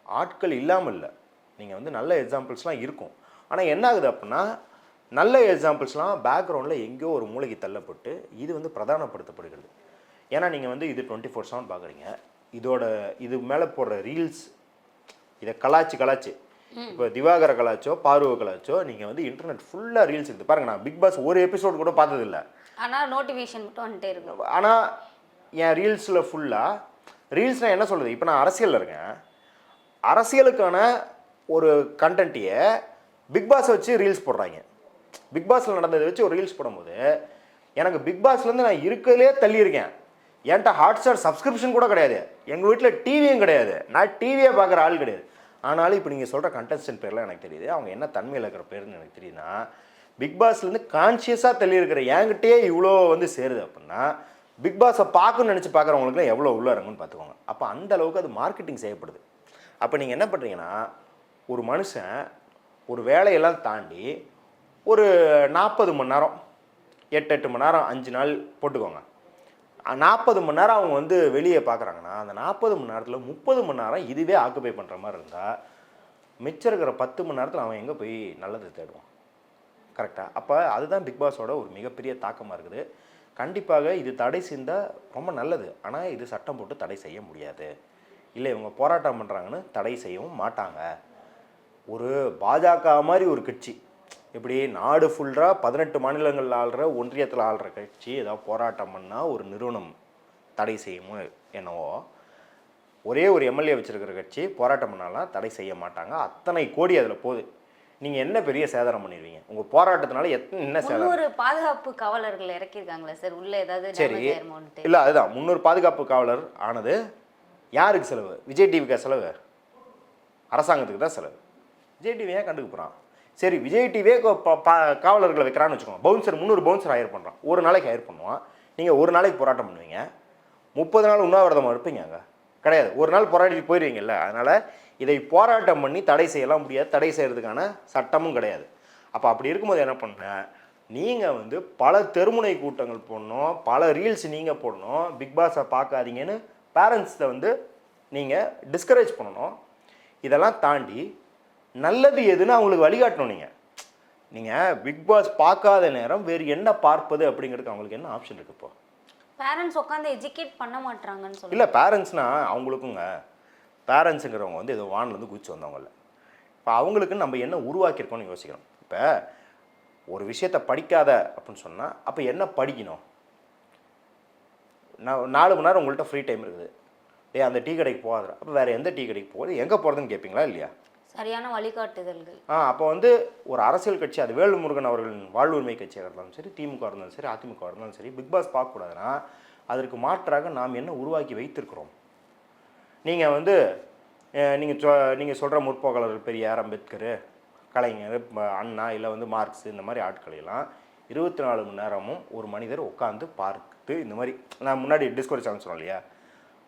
S1: ஆட்கள் இல்லாமல் இல்லை, நீங்கள் வந்து நல்ல எக்ஸாம்பிள்ஸ்லாம் இருக்கும். ஆனால் என்ன ஆகுது அப்படின்னா, நல்ல எக்ஸாம்பிள்ஸ்லாம் பேக்ரவுண்டில் எங்கேயோ ஒரு மூளைக்கு தள்ளப்பட்டு இது வந்து பிரதானப்படுத்தப்படுகிறது. ஏன்னா நீங்கள் வந்து இது 24/7 பார்க்குறீங்க. இது மேலே போடுற ரீல்ஸ் இதை கலாச்சி இப்போ திவாகர கலாச்சோ பார்வை கலாச்சோ நீங்கள் வந்து இன்டர்நெட் ஃபுல்லாக ரீல்ஸ் இருக்குது பாருங்கள். நான் பிக் பாஸ் ஒரு எபிசோடு கூட பார்த்ததில்லை,
S3: ஆனால் நோட்டிஃபிகேஷன் மட்டும் வந்துட்டே இருக்கும்.
S1: ஆனால் என் ரீல்ஸில் ஃபுல்லாக ரீல்ஸ்னால் என்ன சொல்கிறது, இப்போ நான் அரசியலில் இருக்கேன், அரசியலுக்கான ஒரு கண்டென்ட்டையே பிக் பாஸை வச்சு ரீல்ஸ் போடுறாங்க. பிக் பாஸில் நடந்ததை வச்சு ஒரு ரீல்ஸ் போடும்போது எனக்கு பிக் பாஸ்லேருந்து நான் இருக்கிறதுலே தள்ளியிருக்கேன். என்கிட்ட ஹாட்ஸ்டார் சப்ஸ்கிரிப்ஷன் கூட கிடையாது, எங்கள் வீட்டில் டிவியும் கிடையாது, நான் டிவியை பார்க்குற ஆள் கிடையாது. ஆனாலும் இப்போ நீங்கள் சொல்கிற கண்டஸ்டன்ட் பேர்லாம் எனக்கு தெரியுது, அவங்க என்ன தன்மையில் இருக்கிற பேருன்னு எனக்கு தெரியுதுன்னா, பிக் பாஸ்லேருந்து கான்ஷியஸாக தள்ளி இருக்கிற என்கிட்டயே இவ்வளோ வந்து சேருது அப்படின்னா பிக் பாஸை பார்க்கணும்னு நினச்சி பார்க்குறவங்களுக்குலாம் எவ்வளோ உள்ள இறங்குன்னு பார்த்துக்கோங்க. அப்போ அந்த அளவுக்கு அது மார்க்கெட்டிங் செய்யப்படுது. அப்போ நீங்கள் என்ன பண்ணுறீங்கன்னா, ஒரு மனுஷன் ஒரு வேலையெல்லாம் தாண்டி ஒரு 40 மணி நேரம் 8 மணி நேரம் 5 நாள் போட்டுக்கோங்க, 40 மணி நேரம் அவங்க வந்து வெளியே பார்க்குறாங்கன்னா அந்த 40 மணி நேரத்தில் 30 மணி நேரம் இதுவே ஆக்குபை பண்ணுற மாதிரி இருந்தால் மிச்சம் இருக்கிற 10 மணி நேரத்தில் அவன் எங்கே போய் நல்லது தேடுவான்? கரெக்டாக? அப்போ அதுதான் பிக் பாஸோட ஒரு மிகப்பெரிய தாக்கமாக இருக்குது. கண்டிப்பாக இது தடை செய்தால் ரொம்ப நல்லது, ஆனால் இது சட்டம் போட்டு தடை செய்ய முடியாது. இல்லை இவங்க போராட்டம் பண்ணுறாங்கன்னு தடை செய்யவும் மாட்டாங்க. ஒரு பாஜக மாதிரி ஒரு கட்சி இப்படி நாடு ஃபுல்லாக 18 மாநிலங்கள் ஆள்ற ஒன்றியத்தில் ஆள்ற கட்சி ஏதாவது போராட்டம் பண்ணால் ஒரு நிறுவனம் தடை செய்யுமோ என்னவோ, ஒரே ஒரு எம்எல்ஏ வச்சுருக்கிற கட்சி போராட்டம் பண்ணாலாம் தடை செய்ய மாட்டாங்க. அத்தனை கோடி அதில் போகுது. நீங்கள் என்ன பெரிய சேதாரம் பண்ணிடுவீங்க உங்கள் போராட்டத்தினால? என்ன சேதாரம்?
S3: ஒரு பாதுகாப்பு காவலர்கள் இறக்கியிருக்காங்களா சார் உள்ள ஏதாவது?
S1: சரி, இல்லை அதுதான் 300 பாதுகாப்பு காவலர் ஆனது யாருக்கு செலவு? விஜய் டிவிக்கா செலவு? அரசாங்கத்துக்கு தான் செலவு. விஜய் டிவி ஏன் கண்டுக்க போகிறான்? சரி, விஜய் டிவியே காவலர்களை வைக்கிறான்னு வச்சுக்கோங்க. பவுன்சர் 300 பவுன்சர் ஹையர் பண்ணுறான், ஒரு நாளைக்கு ஹையர் பண்ணுவான். நீங்கள் ஒரு நாளைக்கு போராட்டம் பண்ணுவீங்க, 30 நாள் உண்ணாவிரதமாக இருப்பீங்க? அங்கே கிடையாது, ஒரு நாள் போராடிட்டு போயிடுவீங்கல்ல. அதனால் இதை போராட்டம் பண்ணி தடை செய்யலாம் முடியாது, தடை செய்கிறதுக்கான சட்டமும் கிடையாது. அப்போ அப்படி இருக்கும்போது என்ன பண்ணேன், நீங்கள் வந்து பல தெருமுனை கூட்டங்கள் போடணும், பல ரீல்ஸ் நீங்கள் போடணும், பிக் பாஸை பார்க்காதீங்கன்னு பேரண்ட்ஸை வந்து நீங்கள் டிஸ்கரேஜ் பண்ணணும். இதெல்லாம் தாண்டி நல்லது எதுன்னு அவங்களுக்கு வழிகாட்டணும். நீங்கள் பிக் பாஸ் பார்க்காத நேரம் வேறு என்ன பார்ப்பது அப்படிங்கிறதுக்கு அவங்களுக்கு என்ன ஆப்ஷன் இருக்குது இப்போ?
S3: பேரண்ட்ஸ் உட்காந்து எஜுகேட் பண்ண மாட்டாங்கன்னு சொல்லி.
S1: இல்லை, பேரண்ட்ஸ்னால் அவங்களுக்குங்க, பேரண்ட்ஸுங்கிறவங்க வந்து ஏதோ வானிலேருந்து குதிச்சு வந்தவங்கள. இப்போ அவங்களுக்கு நம்ம என்ன உருவாக்கியிருக்கோம்னு யோசிக்கணும். இப்போ ஒரு விஷயத்தை படிக்காத அப்படின்னு சொன்னால் அப்போ என்ன படிக்கணும்? 4 மணி நேரம் உங்கள்கிட்ட ஃப்ரீ டைம் இருக்குது. அந்த டீ கடைக்கு போகாத, அப்போ வேறு எந்த டீ கடைக்கு போகுது, எங்கே போகிறதுன்னு கேட்பீங்களா இல்லையா?
S3: சரியான வழிகாட்டுதல்கள்.
S1: அப்போ வந்து ஒரு அரசியல் கட்சி, அது வேல்முருகன் அவர்களின் வாழ்வுரிமை கட்சியாக இருந்தாலும் சரி, திமுக இருந்தாலும் சரி, அதிமுக இருந்தாலும் சரி, பிக் பாஸ் பார்க்கக்கூடாதுன்னா அதற்கு மாற்றாக நாம் என்ன உருவாக்கி வைத்திருக்கிறோம்? நீங்கள் வந்து நீங்கள் சொல்கிற முற்போக்காளர்கள் பெரியார், அம்பேத்கர், கலைஞர், அண்ணா, இல்லை வந்து மார்க்ஸ், இந்த மாதிரி ஆட்களையெல்லாம் 24 மணி நேரமும் ஒரு மனிதர் உட்காந்து பார்த்து, இந்த மாதிரி நான் முன்னாடி டிஸ்கவரி சேனல் சொன்னோம் இல்லையா,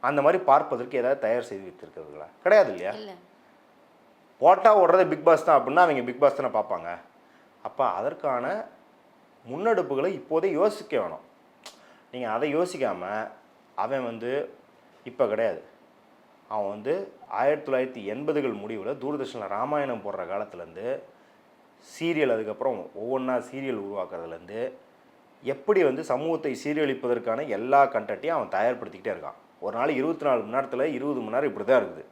S1: அந்த மாதிரி பார்ப்பதற்கு ஏதாவது தயார் செய்து வைத்திருக்கிறதுங்களா? கிடையாது இல்லையா? போட்டா ஓடுறது பிக் பாஸ் தான் அப்படின்னா அவங்க பிக் பாஸ் தானே பார்ப்பாங்க. அப்போ அதற்கான முன்னெடுப்புகளை இப்போதே யோசிக்க வேணும். நீங்கள் அதை யோசிக்காமல் அவன் வந்து இப்போ கிடையாது, அவன் வந்து 1980கள் முடிவில் தூர்தர்ஷனில் ராமாயணம் போடுற காலத்துலேருந்து சீரியல், அதுக்கப்புறம் ஒவ்வொன்றா சீரியல் உருவாக்குறதுலேருந்து எப்படி வந்து சமூகத்தை சீரழிப்பதற்கான எல்லா கண்டென்ட்டையும் அவன் தயார்படுத்திக்கிட்டே இருக்கான். ஒரு நாள் 24 மணி நேரத்தில் 20 மணி நேரம் இப்படி தான் இருக்குது.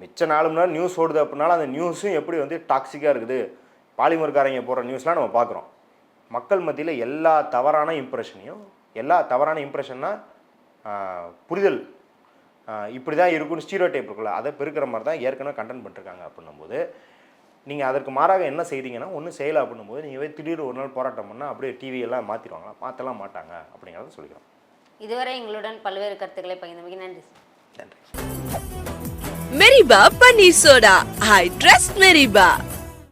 S1: மிச்ச 4 மணி நேரம் நியூஸ் ஓடுது அப்படின்னாலும் அந்த நியூஸும் எப்படி வந்து டாக்ஸிக்காக இருக்குது. பாலிமர்காரங்க போடுற நியூஸ்லாம் நம்ம பார்க்குறோம். மக்கள் மத்தியில் எல்லா தவறான இம்ப்ரெஷன்னா புரிதல் இப்படி தான் இருக்குன்னு ஸ்டீரியோடைப் இருக்குல்ல, அதை பெருக்கிற மாதிரி தான் ஏற்கனவே கண்டென்ட் பண்ணிருக்காங்க. அப்படின்னும்போது நீங்கள் அதற்கு மாறாக என்ன செய்தீங்கன்னா ஒன்றும் செய்யலை அப்படின்னும்போது நீங்கள் திடீர்னு ஒரு நாள் போராட்டம் பண்ணால் அப்படியே டிவியெல்லாம் மாற்றிடுவாங்களா? மாற்றலாம் மாட்டாங்க அப்படிங்கிறத சொல்லிக்கிறோம்.
S3: இதுவரை எங்களுடன் பல்வேறு கருத்துக்களை பகிர்ந்தமைக்கு நன்றி.
S1: நன்றி.
S2: Meriba Paneer Soda. I trust Meriba.